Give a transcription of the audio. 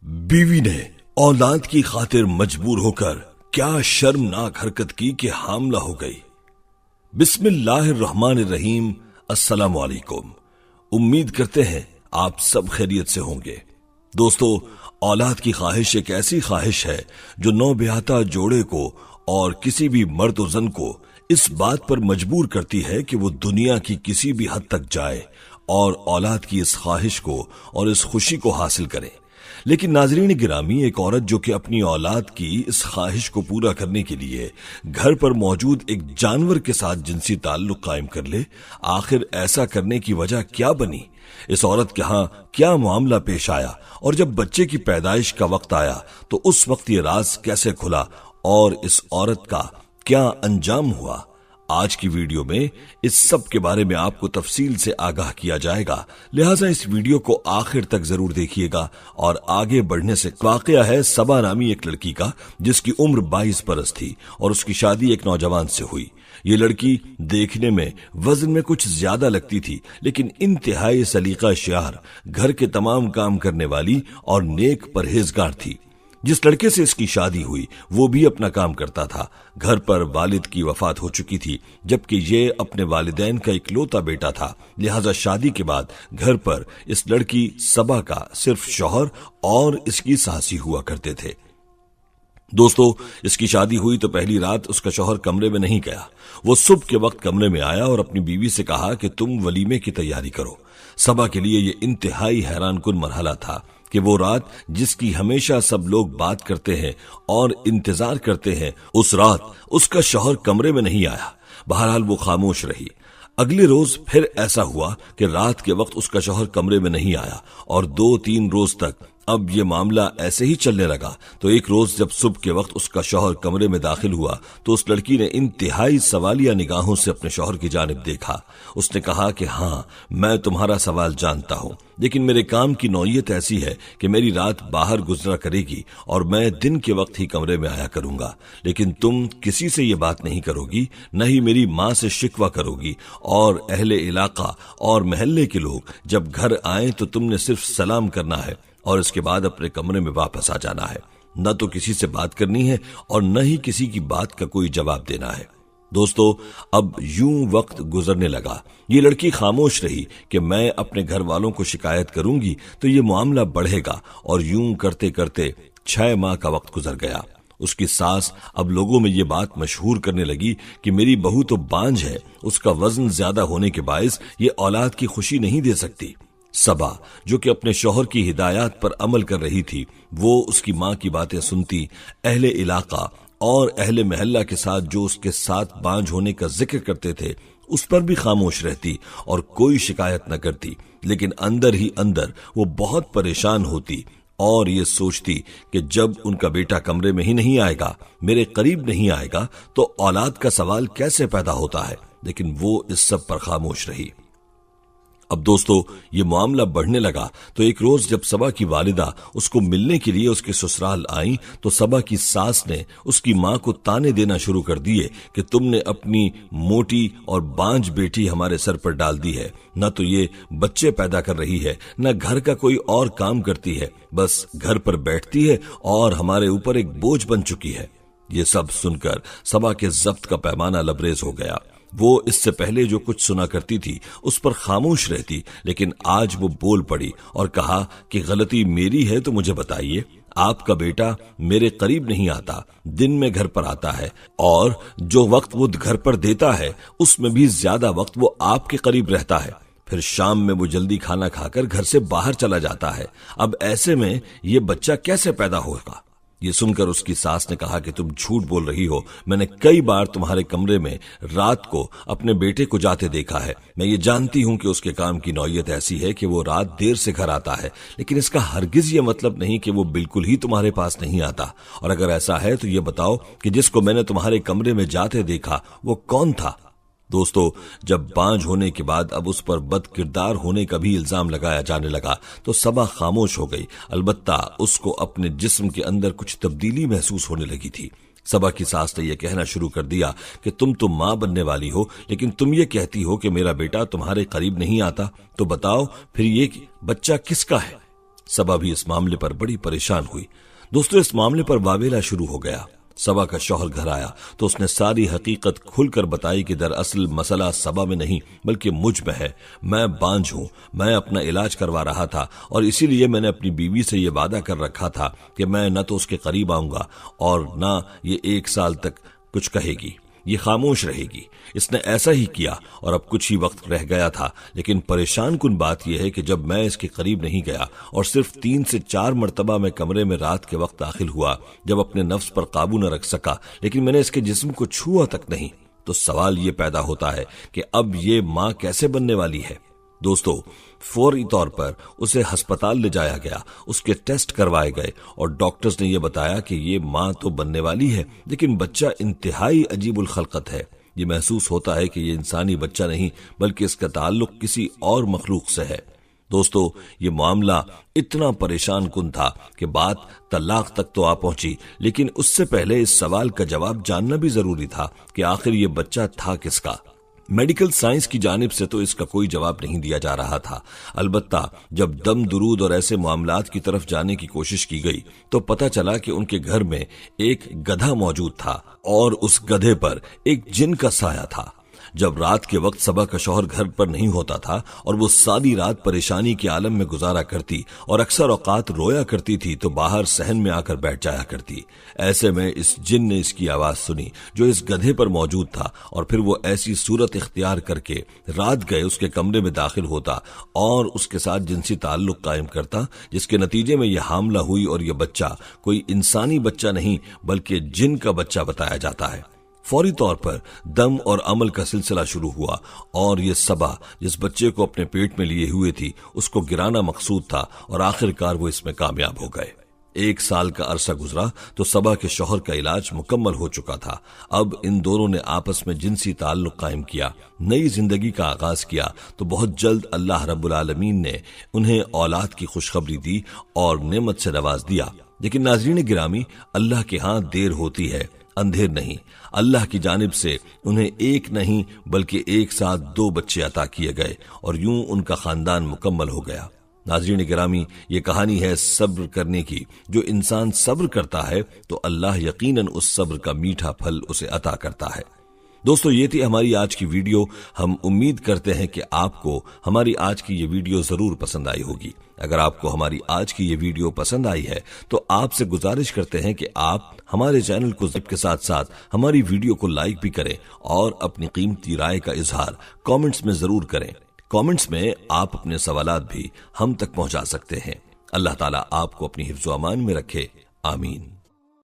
बीवी ने औलाद की खातिर मजबूर होकर क्या शर्मनाक हरकत की कि हामला हो गई। बिस्मिल्लाहिर्रहमानिर्रहीम। अस्सलामु अलैकुम। उम्मीद करते हैं आप सब खैरियत से होंगे। दोस्तों, औलाद की ख्वाहिश एक ऐसी ख्वाहिश है जो नौब्याता जोड़े को और किसी भी मर्द और जन को इस बात पर मजबूर करती है कि वो दुनिया की किसी भी हद तक जाए और औलाद की इस ख्वाहिश को और इस खुशी को हासिल करे। लेकिन नाजरीन गिरामी, एक औरत जो कि अपनी औलाद की इस ख्वाहिश को पूरा करने के लिए घर पर मौजूद एक जानवर के साथ जिनसी ताल्लुक कायम कर ले, आखिर ऐसा करने की वजह क्या बनी? इस औरत के यहाँ क्या मामला पेश आया और जब बच्चे की पैदाइश का वक्त आया तो उस वक्त ये राज कैसे खुला और इस औरत का क्या अंजाम हुआ? आज की वीडियो में इस सब के बारे में आपको तफसील से आगाह किया जाएगा, लिहाजा इस वीडियो को आखिर तक जरूर देखिएगा। और आगे बढ़ने से वाकया है सबा नामी एक लड़की का जिसकी उम्र 22 बरस थी और उसकी शादी एक नौजवान से हुई। ये लड़की देखने में वजन में कुछ ज्यादा लगती थी, लेकिन इंतहाई सलीका शार, घर के तमाम काम करने वाली और नेक परहेजगार थी। जिस लड़के से इसकी शादी हुई वो भी अपना काम करता था। घर पर वालिद की वफात हो चुकी थी, जबकि ये अपने वालिदैन का इकलौता बेटा था। लिहाजा शादी के बाद घर पर इस लड़की सबा का सिर्फ शौहर और इसकी सासी हुआ करते थे। दोस्तों, इसकी शादी हुई तो पहली रात उसका शौहर कमरे में नहीं गया। वो सुबह के वक्त कमरे में आया और अपनी बीवी से कहा कि तुम वलीमे की तैयारी करो। सबा के लिए ये इंतहाई हैरानकुन मरहला था कि वो रात जिसकी हमेशा सब लोग बात करते हैं और इंतजार करते हैं, उस रात उसका शौहर कमरे में नहीं आया। बहरहाल वो खामोश रही। अगले रोज फिर ऐसा हुआ कि रात के वक्त उसका शौहर कमरे में नहीं आया और 2-3 रोज तक अब ये मामला ऐसे ही चलने लगा। तो एक रोज जब सुबह के वक्त उसका शौहर कमरे में दाखिल हुआ तो उस लड़की ने इंतहाई सवालिया निगाहों से अपने शौहर की जानिब देखा। उसने कहा कि हाँ, मैं तुम्हारा सवाल जानता हूँ, लेकिन मेरे काम की नौयत ऐसी है कि मेरी रात बाहर गुजरा करेगी और मैं दिन के वक्त ही कमरे में आया करूंगा। लेकिन तुम किसी से ये बात नहीं करोगी, न ही मेरी माँ से शिकवा करोगी, और अहले इलाका और महल्ले के लोग जब घर आए तो तुमने सिर्फ सलाम करना है और इसके बाद अपने कमरे में वापस आ जाना है। न तो किसी से बात करनी है और न ही किसी की बात का कोई जवाब देना है। दोस्तों, अब यूं वक्त गुजरने लगा। ये लड़की खामोश रही कि मैं अपने घर वालों को शिकायत करूंगी तो ये मामला बढ़ेगा, और यूं करते करते 6 माह का वक्त गुजर गया। उसकी सास अब लोगों में ये बात मशहूर करने लगी कि मेरी बहू तो बांझ है, उसका वजन ज्यादा होने के बायस ये औलाद की खुशी नहीं दे सकती। सबा, जो कि अपने शौहर की हिदायत पर अमल कर रही थी, वो उसकी माँ की बातें सुनती, अहले इलाका और अहले महल्ला के साथ जो उसके साथ बांझ होने का जिक्र करते थे उस पर भी खामोश रहती और कोई शिकायत न करती। लेकिन अंदर ही अंदर वो बहुत परेशान होती और ये सोचती कि जब उनका बेटा कमरे में ही नहीं आएगा, मेरे करीब नहीं आएगा, तो औलाद का सवाल कैसे पैदा होता है। लेकिन वो इस सब पर खामोश रही। अब दोस्तों, ये मामला बढ़ने लगा तो एक रोज जब सबा की वालिदा उसको मिलने के लिए उसके ससुराल आई तो सबा की सास ने उसकी माँ को ताने देना शुरू कर दिए कि तुमने अपनी मोटी और बांझ बेटी हमारे सर पर डाल दी है। न तो ये बच्चे पैदा कर रही है, न घर का कोई और काम करती है, बस घर पर बैठती है और हमारे ऊपर एक बोझ बन चुकी है। ये सब सुनकर सबा के जब्त का पैमाना लबरेज हो गया। वो इससे पहले जो कुछ सुना करती थी उस पर खामोश रहती, लेकिन आज वो बोल पड़ी और कहा कि गलती मेरी है तो मुझे बताइए। आपका बेटा मेरे करीब नहीं आता, दिन में घर पर आता है और जो वक्त वो घर पर देता है उसमें भी ज्यादा वक्त वो आपके करीब रहता है। फिर शाम में वो जल्दी खाना खाकर घर से बाहर चला जाता है। अब ऐसे में ये बच्चा कैसे पैदा होगा? ये सुनकर उसकी सास ने कहा कि तुम झूठ बोल रही हो। मैंने कई बार तुम्हारे कमरे में रात को अपने बेटे को जाते देखा है। मैं ये जानती हूँ कि उसके काम की नौयत ऐसी है कि वो रात देर से घर आता है, लेकिन इसका हरगिज ये मतलब नहीं कि वो बिल्कुल ही तुम्हारे पास नहीं आता। और अगर ऐसा है तो ये बताओ कि जिसको मैंने तुम्हारे कमरे में जाते देखा वो कौन था? दोस्तों, जब बांझ होने के बाद अब उस पर बद किरदार होने का भी इल्जाम लगाया जाने लगा तो सबा खामोश हो गई। अलबत्ता उसको अपने जिस्म के अंदर कुछ तब्दीली महसूस होने लगी थी। सबा की सास ने यह कहना शुरू कर दिया कि तुम तो माँ बनने वाली हो, लेकिन तुम ये कहती हो कि मेरा बेटा तुम्हारे करीब नहीं आता, तो बताओ फिर ये बच्चा किसका है? सबा भी इस मामले पर बड़ी परेशान हुई। दोस्तों, इस मामले पर वावेला शुरू हो गया। सबा का शौहर घर आया तो उसने सारी हकीकत खुलकर बताई कि दरअसल मसला सबा में नहीं बल्कि मुझ में है। मैं बांझ हूं, मैं अपना इलाज करवा रहा था और इसीलिए मैंने अपनी बीवी से ये वादा कर रखा था कि मैं न तो उसके करीब आऊंगा और न ये 1 साल तक कुछ कहेगी, ये खामोश रहेगी। इसने ऐसा ही किया और अब कुछ ही वक्त रह गया था। लेकिन परेशान कुन बात यह है कि जब मैं इसके करीब नहीं गया और सिर्फ 3 से 4 मरतबा मैं कमरे में रात के वक्त दाखिल हुआ, जब अपने नफ्स पर काबू न रख सका, लेकिन मैंने इसके जिस्म को छुआ तक नहीं, तो सवाल ये पैदा होता है कि अब ये माँ कैसे बनने वाली है। दोस्तों, फौरी तौर पर उसे अस्पताल ले जाया गया, उसके टेस्ट करवाए गए और डॉक्टर्स ने यह बताया कि ये माँ तो बनने वाली है, लेकिन बच्चा इंतहाई अजीबुल खलकत है। ये महसूस होता है कि ये इंसानी बच्चा नहीं बल्कि इसका ताल्लुक किसी और मखलूक से है। दोस्तों, ये मामला इतना परेशान कुन था कि बात तलाक तक तो आ पहुंची, लेकिन उससे पहले इस सवाल का जवाब जानना भी जरूरी था कि आखिर ये बच्चा था किसका। मेडिकल साइंस की जानिब से तो इसका कोई जवाब नहीं दिया जा रहा था। अलबत्ता जब दम दुरूद और ऐसे मामलात की तरफ जाने की कोशिश की गई तो पता चला कि उनके घर में एक गधा मौजूद था और उस गधे पर एक जिन का साया था। जब रात के वक्त सबा का शौहर घर पर नहीं होता था और वो सारी रात परेशानी के आलम में गुजारा करती और अक्सर औकात रोया करती थी तो बाहर सहन में आकर बैठ जाया करती। ऐसे में इस जिन ने इसकी आवाज सुनी जो इस गधे पर मौजूद था और फिर वो ऐसी सूरत इख्तियार करके रात गए उसके कमरे में दाखिल होता और उसके साथ जिनसी ताल्लुक कायम करता, जिसके नतीजे में यह हामला हुई और यह बच्चा कोई इंसानी बच्चा नहीं बल्कि जिन का बच्चा बताया जाता है। फौरी तौर पर दम और अमल का सिलसिला शुरू हुआ और ये सबा जिस बच्चे को अपने पेट में लिए हुए थी उसको गिराना मकसूद था और आखिरकार वो इसमें कामयाब हो गए। 1 साल का अरसा गुजरा तो सबा के शौहर का इलाज मुकम्मल हो चुका था। अब इन दोनों ने आपस में जिनसी ताल्लुक कायम किया, नई जिंदगी का आगाज किया तो बहुत जल्द अल्लाह रब्बुल आलमीन ने उन्हें औलाद की खुशखबरी दी और नेमत से नवाज दिया। लेकिन नाज़रीन गिरामी, अल्लाह के हाथ देर होती है, अंधेर नहीं। अल्लाह की जानिब से उन्हें एक नहीं बल्कि एक साथ 2 बच्चे अता किए गए और यूं उनका खानदान मुकम्मल हो गया। नाज़रीन गिरामी, ये कहानी है सब्र करने की। जो इंसान सब्र करता है तो अल्लाह यकीनन उस सब्र का मीठा फल उसे अता करता है। दोस्तों, ये थी हमारी आज की वीडियो। हम उम्मीद करते हैं कि आपको हमारी आज की ये वीडियो जरूर पसंद आई होगी। अगर आपको हमारी आज की ये वीडियो पसंद आई है तो आपसे गुजारिश करते हैं कि आप हमारे चैनल को सब्सक्राइब के साथ साथ हमारी वीडियो को लाइक भी करें और अपनी कीमती राय का इजहार कमेंट्स में जरूर करें। कमेंट्स में आप अपने सवालात भी हम तक पहुंचा सकते हैं। अल्लाह ताला आपको अपनी हिफ्ज़ व अमान में रखे। आमीन।